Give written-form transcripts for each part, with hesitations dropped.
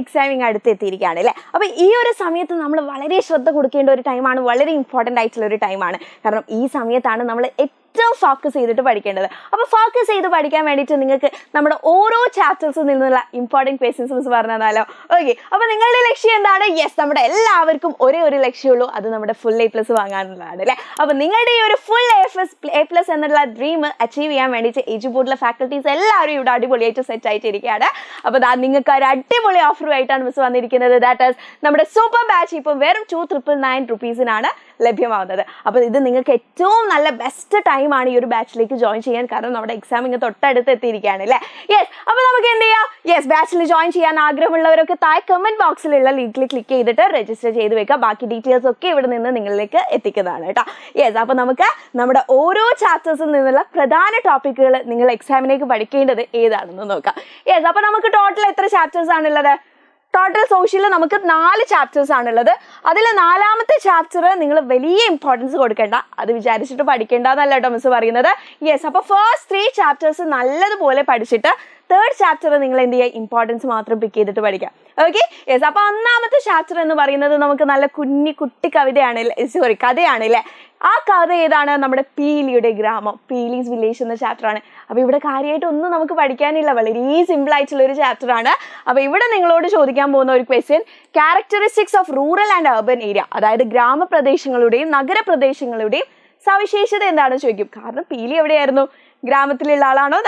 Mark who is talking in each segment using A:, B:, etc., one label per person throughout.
A: Exam ഇങ്ങ് അടുത്തെത്തിയിരിക്കുകയാണ് അല്ലേ. അപ്പോൾ ഈ ഒരു സമയത്ത് നമ്മൾ വളരെ ശ്രദ്ധ കൊടുക്കേണ്ട ഒരു ടൈമാണ്, വളരെ ഇമ്പോർട്ടൻ്റ് ആയിട്ടുള്ള ഒരു ടൈമാണ്. കാരണം ഈ സമയത്താണ് നമ്മൾ ഏറ്റവും ഫോക്കസ് ചെയ്തിട്ട് പഠിക്കേണ്ടത്. അപ്പോൾ ഫോക്കസ് ചെയ്ത് പഠിക്കാൻ വേണ്ടിയിട്ട് നിങ്ങൾക്ക് നമ്മുടെ ഓരോ ചാപ്റ്റേഴ്സിൽ നിന്നുള്ള ഇമ്പോർട്ടൻറ്റ് ക്വസ്റ്റ്യൻസ് പറഞ്ഞു തന്നാലോ? ഓക്കെ, അപ്പോൾ നിങ്ങളുടെ ലക്ഷ്യം എന്താണ്? യെസ്, നമ്മുടെ എല്ലാവർക്കും ഒരേ ഒരു ലക്ഷ്യമുള്ളൂ, അത് നമ്മുടെ ഫുൾ A+ വാങ്ങാനുള്ളതാണ് അല്ലേ. അപ്പോൾ നിങ്ങളുടെ ഈ ഒരു ഫുൾ A+ എന്നുള്ള ഡ്രീം അച്ചീവ് ചെയ്യാൻ വേണ്ടിയിട്ട് എജു ബോർഡിലെ ഫാക്കൽറ്റീസ് എല്ലാവരും ഇവിടെ അടിപൊളിയായിട്ട് സെറ്റ് ആയിട്ടിരിക്കുകയാണ്. അപ്പോൾ നിങ്ങൾക്ക് ഒരു അടിപൊളി ഓഫറുമായിട്ടാണ് മിസ് വന്നിരിക്കുന്നത്. ദാറ്റ് ഈസ് നമ്മുടെ സൂപ്പർ ബാച്ച് ഇപ്പം വെറും 2,999 rupees ലഭ്യമാവുന്നത്. അപ്പോൾ ഇത് നിങ്ങൾക്ക് ഏറ്റവും നല്ല ബെസ്റ്റ് ടൈമാണ് ഈ ഒരു ബാച്ചിലേക്ക് ജോയിൻ ചെയ്യാൻ. കാരണം നമ്മുടെ എക്സാം ഇങ്ങ് തൊട്ടടുത്ത് എത്തിയിരിക്കുകയാണ് അല്ലേ. യെസ്, അപ്പോൾ നമുക്ക് എന്ത് ചെയ്യാം? യെസ്, ബാച്ചിൽ ജോയിൻ ചെയ്യാൻ ആഗ്രഹമുള്ളവരൊക്കെ താഴെ കമൻറ്റ് ബോക്സിലുള്ള ലിങ്കിൽ ക്ലിക്ക് ചെയ്തിട്ട് രജിസ്റ്റർ ചെയ്ത് വെക്കുക. ബാക്കി ഡീറ്റെയിൽസ് ഒക്കെ ഇവിടെ നിന്ന് നിങ്ങളിലേക്ക് എത്തിക്കുന്നതാണ് കേട്ടോ. യെസ്, അപ്പോൾ നമുക്ക് നമ്മുടെ ഓരോ ചാപ്റ്റേഴ്സിൽ നിന്നുള്ള പ്രധാന ടോപ്പിക്കുകൾ നിങ്ങൾ എക്സാമിലേക്ക് പഠിക്കേണ്ടത് ഏതാണെന്ന് നോക്കാം. യെസ്, അപ്പോൾ നമുക്ക് ടോട്ടൽ എത്ര ചാപ്റ്റേഴ്സ് ആണുള്ളത്? ടോട്ടൽ സോഷ്യലിൽ നമുക്ക് 4 ചാപ്റ്റേഴ്സ് ആണുള്ളത്. അതിൽ 4ാമത്തെ ചാപ്റ്റർ നിങ്ങൾ വലിയ ഇമ്പോർട്ടൻസ് കൊടുക്കേണ്ട, അത് വിചാരിച്ചിട്ട് പഠിക്കേണ്ടെന്നല്ല കേട്ടോ മിസ് പറയുന്നത്. യെസ്, അപ്പോൾ ഫസ്റ്റ് 3 ചാപ്റ്റേഴ്സ് നല്ലതുപോലെ പഠിച്ചിട്ട് 3rd ചാപ്റ്റർ നിങ്ങൾ എന്ത് ചെയ്യുക? ഇമ്പോർട്ടൻസ് മാത്രം പിക്ക് ചെയ്തിട്ട് പഠിക്കാം. Okay, yes. അപ്പോൾ 1ാമത്തെ ചാപ്റ്റർ എന്ന് പറയുന്നത് നമുക്ക് നല്ല കുട്ടി കഥയാണ് അല്ലേ. ആ കഥ ഏതാണ്? നമ്മുടെ പീലിയുടെ ഗ്രാമം, പീലീസ് വില്ലേജ് എന്ന ചാപ്റ്ററാണ്. അപ്പോൾ ഇവിടെ കാര്യമായിട്ടൊന്നും നമുക്ക് പഠിക്കാനില്ല, വളരെ സിമ്പിൾ ആയിട്ടുള്ള ഒരു ചാപ്റ്ററാണ്. അപ്പോൾ ഇവിടെ നിങ്ങളോട് ചോദിക്കാൻ പോകുന്ന ഒരു question, characteristics of rural and urban area, അതായത് ഗ്രാമപ്രദേശങ്ങളുടെയും നഗരപ്രദേശങ്ങളുടെയും സവിശേഷത എന്താണെന്ന് ചോദിക്കും. കാരണം പീലി എവിടെയായിരുന്നു? ഗ്രാമത്തിലുള്ള ആളാണോ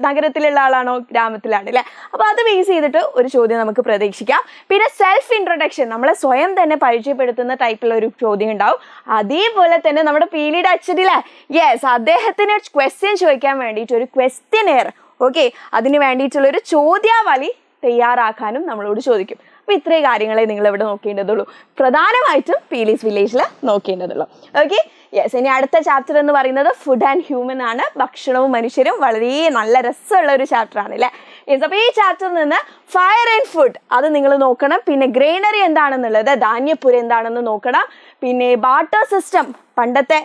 A: നഗരത്തിലുള്ള ആളാണോ? ഗ്രാമത്തിലാണ് അല്ലേ. അപ്പോൾ അത് ബേസ് ചെയ്തിട്ട് ഒരു ചോദ്യം നമുക്ക് പ്രതീക്ഷിക്കാം. പിന്നെ സെൽഫ് ഇൻട്രൊഡക്ഷൻ, നമ്മളെ സ്വയം തന്നെ പരിചയപ്പെടുത്തുന്ന ടൈപ്പിലുള്ള ഒരു ചോദ്യം ഉണ്ടാവും. അതേപോലെ തന്നെ നമ്മുടെ പീലിയുടെ അച്ഛനില്ലേ, യെസ്, അദ്ദേഹത്തിന് ക്വസ്റ്റ്യൻ ചോദിക്കാൻ വേണ്ടിയിട്ട് ഒരു ക്വസ്റ്റ്യനെയർ, ഓക്കെ, അതിന് വേണ്ടിയിട്ടുള്ളൊരു ചോദ്യാവലി തയ്യാറാക്കാനും നമ്മളോട് ചോദിക്കും. അപ്പോൾ ഇത്രയും കാര്യങ്ങളെ നിങ്ങൾ ഇവിടെ നോക്കേണ്ടതുള്ളൂ, പ്രധാനമായിട്ടും പീലീസ് വില്ലേജിൽ നോക്കേണ്ടതുള്ളൂ. Okay, yes. ഇനി അടുത്ത ചാപ്റ്റർ എന്ന് പറയുന്നത് ഫുഡ് ആൻഡ് ഹ്യൂമൻ ആണ്. ഭക്ഷണവും മനുഷ്യരും, വളരെ നല്ല രസമുള്ള ഒരു ചാപ്റ്റർ ആണ് അല്ലേ. യെസ്, അപ്പോൾ ഈ ചാപ്റ്ററിൽ നിന്ന് ഫയർ ആൻഡ് ഫുഡ് അത് നിങ്ങൾ നോക്കണം. പിന്നെ ഗ്രൈനറി എന്താണെന്നുള്ളത്, ധാന്യപ്പുര എന്താണെന്ന് നോക്കണം. പിന്നെ ബാർട്ടർ സിസ്റ്റം, പണ്ടത്തെ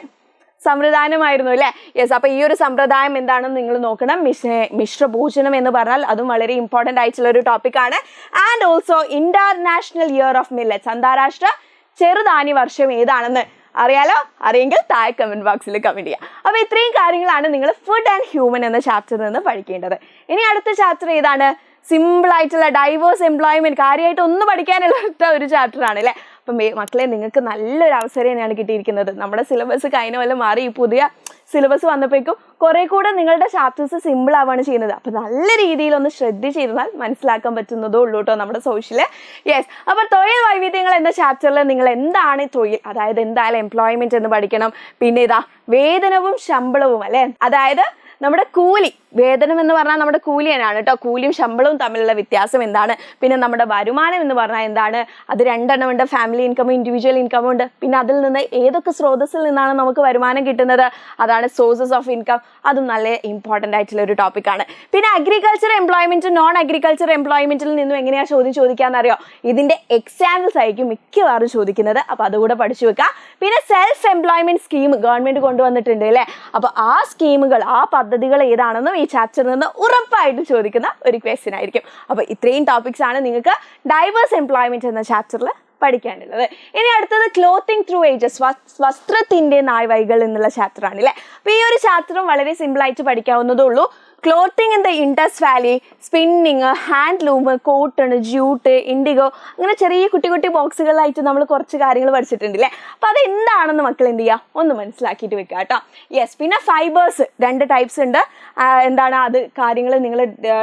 A: സമ്പ്രദായമായിരുന്നു അല്ലേ. യെസ്, അപ്പോൾ ഈ ഒരു സമ്പ്രദായം എന്താണെന്ന് നിങ്ങൾ നോക്കണം. മിശ്രഭോജനം എന്ന് പറഞ്ഞാൽ അതും വളരെ ഇമ്പോർട്ടൻ്റ് ആയിട്ടുള്ള ഒരു ടോപ്പിക്കാണ്. And also international year of millets, അന്താരാഷ്ട്ര ചെറുധാന്യ വർഷം ഏതാണെന്ന് അറിയാലോ? അറിയെങ്കിൽ താഴെ കമൻറ്റ് ബോക്സിൽ കമൻറ്റ് ചെയ്യുക. അപ്പോൾ ഇത്രയും കാര്യങ്ങളാണ് നിങ്ങൾ ഫുഡ് ആൻഡ് ഹ്യൂമൻ എന്ന ചാപ്റ്ററിൽ നിന്ന് പഠിക്കേണ്ടത്. ഇനി അടുത്ത ചാപ്റ്റർ ഏതാണ്? സിമ്പിൾ ആയിട്ടുള്ള ഡൈവേഴ്സ് എംപ്ലോയ്മെൻറ്റ്, കാര്യമായിട്ട് ഒന്ന് പഠിക്കാനുള്ള ഒരു ചാപ്റ്ററാണ് അല്ലേ. അപ്പം മക്കളെ, നിങ്ങൾക്ക് നല്ലൊരു അവസരം തന്നെയാണ് കിട്ടിയിരിക്കുന്നത്. നമ്മുടെ സിലബസ് കഴിഞ്ഞ പോലെ മാറി ഈ പുതിയ സിലബസ് വന്നപ്പോഴേക്കും കുറേ കൂടെ നിങ്ങളുടെ ചാപ്റ്റേഴ്സ് സിമ്പിൾ ആവുകയാണ് ചെയ്യുന്നത്. അപ്പോൾ നല്ല രീതിയിലൊന്ന് ശ്രദ്ധിച്ചിരുന്നാൽ മനസ്സിലാക്കാൻ പറ്റുന്നതേ ഉള്ളൂ കേട്ടോ നമ്മുടെ സോഷ്യൽ. യെസ്, അപ്പോൾ തൊഴിൽ വൈവിധ്യങ്ങൾ എന്ന ചാപ്റ്ററിൽ നിങ്ങൾ എന്താണ് തൊഴിൽ, അതായത് എന്തായാലും എംപ്ലോയ്മെൻറ്റ് എന്ന് പഠിക്കണം. പിന്നെ ഇതാ വേതനവും ശമ്പളവും അല്ലേ, അതായത് നമ്മുടെ കൂലി, വേതനം എന്ന് പറഞ്ഞാൽ നമ്മുടെ കൂലി തന്നെയാണ് കേട്ടോ. കൂലിയും ശമ്പളവും തമ്മിലുള്ള വ്യത്യാസം എന്താണ്? പിന്നെ നമ്മുടെ വരുമാനം എന്ന് പറഞ്ഞാൽ എന്താണ്? അത് 2 എണ്ണമുണ്ട്, ഫാമിലി ഇൻകമും ഇൻഡിവിജ്വൽ ഇൻകമും ഉണ്ട്. പിന്നെ അതിൽ നിന്ന് ഏതൊക്കെ സ്രോതസ്സിൽ നിന്നാണ് നമുക്ക് വരുമാനം കിട്ടുന്നത്, അതാണ് സോഴ്സസ് ഓഫ് ഇൻകം. അതും നല്ല ഇമ്പോർട്ടൻ്റ് ആയിട്ടുള്ള ഒരു ടോപ്പിക്കാണ്. പിന്നെ അഗ്രികൾച്ചർ എംപ്ലോയ്മെൻറ്റും നോൺ അഗ്രികൾച്ചർ എംപ്ലോയ്മെൻറ്റിൽ നിന്നും എങ്ങനെയാണ് ചോദിക്കാമെന്നറിയോ? ഇതിൻ്റെ എക്സാമ്പിൾസ് ആയിരിക്കും മിക്കവാറും ചോദിക്കുന്നത്. അപ്പോൾ അതുകൂടെ പഠിച്ചു വെക്കുക. പിന്നെ സെൽഫ് എംപ്ലോയ്മെൻറ്റ് സ്കീം ഗവൺമെൻറ് കൊണ്ടുവന്നിട്ടുണ്ട് അല്ലേ. അപ്പോൾ ആ സ്കീമുകൾ, ആ പദ്ധതികൾ ഏതാണെന്നും ഈ ചാപ്റ്ററിൽ നിന്ന് ഉറപ്പായിട്ട് ചോദിക്കുന്ന ഒരു ക്വസ്റ്റ്യൻ ആയിരിക്കും. അപ്പോൾ ഇത്രയും ടോപ്പിക്സ് ആണ് നിങ്ങൾക്ക് ഡൈവേഴ്സ് എംപ്ലോയ്മെൻറ്റ് എന്ന ചാപ്റ്ററിൽ പഠിക്കാനുള്ളത്. ഇനി അടുത്തത് ക്ലോത്തിങ് ത്രൂ ഏജസ്, വസ്ത്രത്തിൻ്റെ നായ്വഴികൾ എന്നുള്ള ചാപ്റ്ററാണ് അല്ലേ. അപ്പോൾ ഈ ഒരു ചാപ്റ്ററും വളരെ സിമ്പിളായിട്ട് പഠിക്കാവുന്നതേ ഉള്ളൂ. Clothing in the Indus valley, spinning, handloom, cotton, jute, indigo, അങ്ങനെ ചെറിയ കുട്ടി ബോക്സുകളായിട്ട് നമ്മൾ കുറച്ച് കാര്യങ്ങൾ പഠിച്ചിട്ടുണ്ടല്ലേ. അപ്പോൾ അത് എന്താണെന്ന് മക്കൾ എന്ത് ചെയ്യുക? ഒന്ന് മനസ്സിലാക്കിയിട്ട് വെക്കുക കേട്ടോ. യെസ്, പിന്നെ ഫൈബേഴ്സ് 2 ടൈപ്സ് ഉണ്ട്. എന്താണ് അത് കാര്യങ്ങൾ നിങ്ങൾ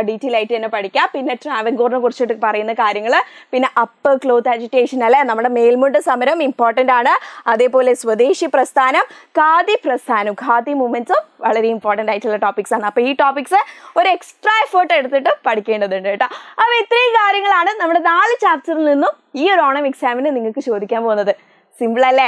A: ഡീറ്റെയിൽ ആയിട്ട് തന്നെ പഠിക്കുക. പിന്നെ ട്രാവൻകൂറിനെ കുറിച്ചിട്ട് പറയുന്ന കാര്യങ്ങൾ, പിന്നെ അപ്പർ ക്ലോത്ത് അജിറ്റേഷൻ അല്ലേ, നമ്മുടെ മേൽമുണ്ട് സമരം ഇമ്പോർട്ടൻ്റ് ആണ്. അതേപോലെ സ്വദേശി പ്രസ്ഥാനം, ഖാദി പ്രസ്ഥാനം, ഖാദി മൂവ്മെൻറ്റ്സും വളരെ ഇമ്പോർട്ടൻ്റ് ആയിട്ടുള്ള ടോപ്പിക്സ് ആണ്. അപ്പോൾ ഈ ടോപ്പിക്സ് ഒരു എക്സ്ട്രാ എഫേർട്ട് എടുത്തിട്ട് പഠിക്കേണ്ടതുണ്ട് കേട്ടോ. അപ്പോൾ ഇത്രയും കാര്യങ്ങളാണ് നമ്മുടെ 4 ചാപ്റ്ററിൽ നിന്നും ഈ ഒരു ഓണം എക്സാമിന് നിങ്ങൾക്ക് ചോദിക്കാൻ പോകുന്നത്. സിമ്പിൾ അല്ലേ?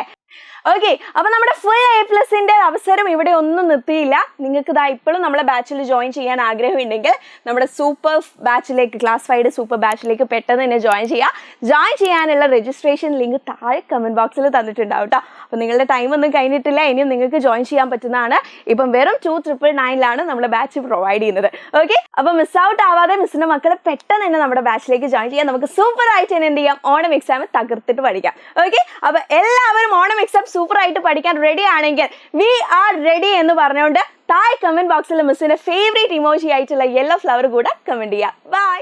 A: ഓക്കെ, അപ്പൊ നമ്മുടെ ഫുൾ A+ന്റെ അവസരം ഇവിടെ ഒന്നും നിർത്തിയില്ല. നിങ്ങൾക്ക് ഇതാ ഇപ്പോഴും നമ്മളെ ബാച്ചിൽ ജോയിൻ ചെയ്യാൻ ആഗ്രഹമുണ്ടെങ്കിൽ നമ്മുടെ സൂപ്പർ ബാച്ചിലേക്ക്, ക്ലാസ് 5 സൂപ്പർ ബാച്ചിലേക്ക് പെട്ടെന്ന് തന്നെ ജോയിൻ ചെയ്യുക. ജോയിൻ ചെയ്യാനുള്ള രജിസ്ട്രേഷൻ ലിങ്ക് താഴെ കമന്റ് ബോക്സിൽ തന്നിട്ടുണ്ടാവും കേട്ടോ. അപ്പൊ നിങ്ങളുടെ ടൈം ഒന്നും കഴിഞ്ഞിട്ടില്ല, ഇനിയും നിങ്ങൾക്ക് ജോയിൻ ചെയ്യാൻ പറ്റുന്നതാണ്. ഇപ്പം വെറും 2,999 നമ്മുടെ ബാച്ച് പ്രൊവൈഡ് ചെയ്യുന്നത്. ഓക്കെ, അപ്പൊ മിസ് ഔട്ട് ആവാതെ മിസ്സിന്റെ മക്കളെ പെട്ടെന്ന് തന്നെ നമ്മുടെ ബാച്ചിലേക്ക് ജോയിൻ ചെയ്യാം. നമുക്ക് സൂപ്പർ ആയിട്ട് തന്നെ എന്ത് ചെയ്യാം, ഓണം എക്സാം തകർത്തിട്ട് പഠിക്കാം. ഓക്കെ, അപ്പൊ എല്ലാവരും ഓണം എക്സാം സൂപ്പർ ആയിട്ട് പഠിക്കാൻ റെഡി ആണെങ്കിൽ വി ആർ റെഡി എന്ന് പറഞ്ഞുകൊണ്ട് താഴെ കമന്റ് ബോക്സിൽ മിസ്സിന്റെ ഫേവറേറ്റ് ഇമോജി ആയിട്ടുള്ള യെല്ലോ ഫ്ലവർ കൂടെ കമന്റ് ചെയ്യാം. ബൈ.